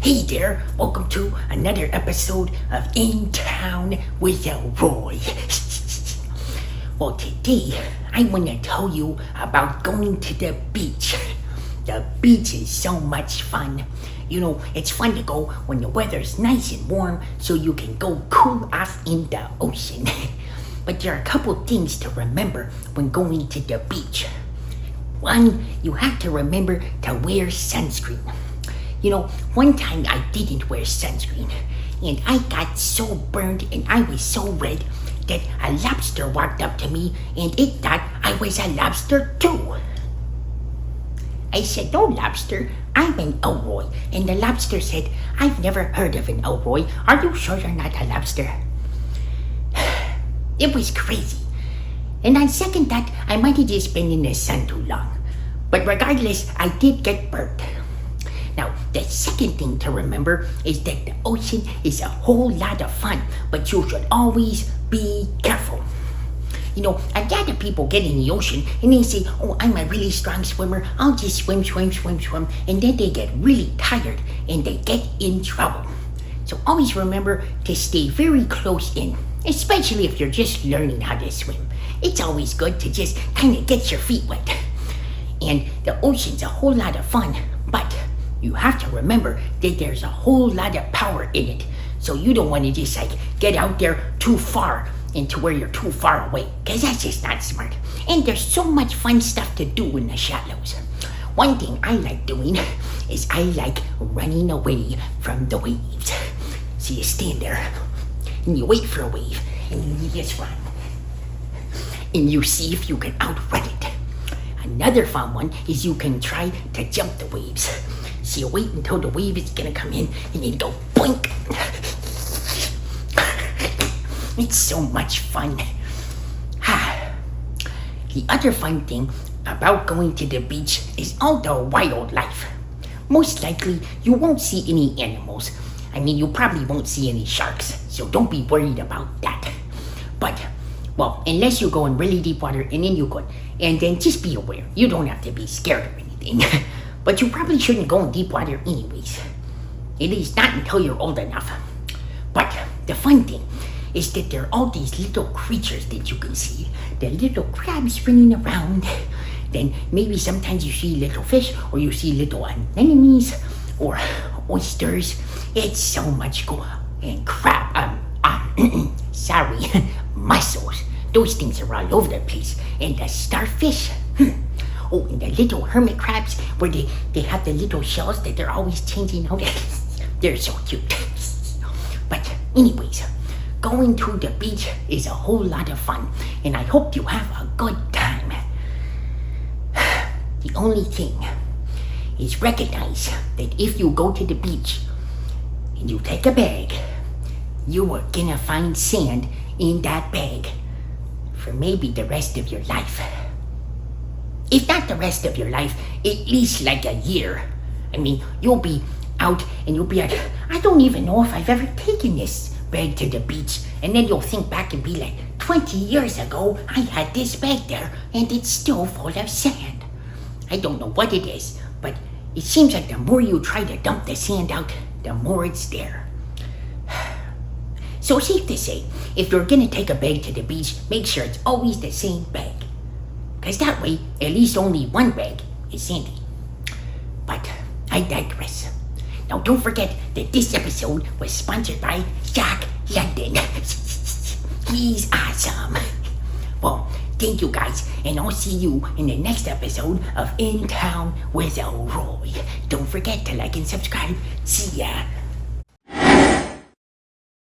Hey there, welcome to another episode of In Town with Elroy. Well, today I want to tell you about going to the beach. The beach is so much fun. You know, it's fun to go when the weather's nice and warm so you can go cool off in the ocean. But there are a couple things to remember when going to the beach. One, you have to remember to wear sunscreen. You know, one time I didn't wear sunscreen and I got so burned and I was so red that a lobster walked up to me and it thought I was a lobster too. I said, "No, lobster, I'm an Elroy." And the lobster said, "I've never heard of an Elroy. Are you sure you're not a lobster?" It was crazy. And on second thought, I might have just been in the sun too long. But regardless, I did get burnt. Now, the second thing to remember is that the ocean is a whole lot of fun, but you should always be careful. You know, a lot of people get in the ocean and they say, "Oh, I'm a really strong swimmer. I'll just swim. And then they get really tired and they get in trouble. So always remember to stay very close in, especially if you're just learning how to swim. It's always good to just kind of get your feet wet. And the ocean's a whole lot of fun, but you have to remember that there's a whole lot of power in it. So you don't want to just get out there too far into where you're too far away, because that's just not smart. And there's so much fun stuff to do in the shallows. One thing I like doing is I like running away from the waves. So you stand there and you wait for a wave and you just run. And you see if you can outrun it. Another fun one is you can try to jump the waves. So you wait until the wave is gonna come in and then go boink. It's so much fun. The other fun thing about going to the beach is all the wildlife. Most likely you won't see any animals. I mean, you probably won't see any sharks, so don't be worried about that. But, well, unless you go in really deep water and then you could. And then just be aware, you don't have to be scared or anything. But you probably shouldn't go in deep water anyways. At least not until you're old enough. But the fun thing is that there are all these little creatures that you can see. The little crabs running around. Then maybe sometimes you see little fish or you see little anemones or oysters. It's so much cool. And mussels. Those things are all over the place. And the starfish. Oh, and the little hermit crabs where they have the little shells that they're always changing out. They're so cute. But anyways, going to the beach is a whole lot of fun, and I hope you have a good time. The only thing is recognize that if you go to the beach and you take a bag, you are gonna find sand in that bag for maybe the rest of your life. If not the rest of your life, at least like a year. I mean, you'll be out and you'll be like, "I don't even know if I've ever taken this bag to the beach." And then you'll think back and be like, 20 years ago, I had this bag there and it's still full of sand. I don't know what it is, but it seems like the more you try to dump the sand out, the more it's there. So safe to say, if you're gonna take a bag to the beach, make sure it's always the same bag. Because that way, at least only one bag is sandy. But I digress. Now don't forget that this episode was sponsored by Jack London. He's awesome. Well, thank you guys, and I'll see you in the next episode of In Town with Elroy. Don't forget to like and subscribe. See ya.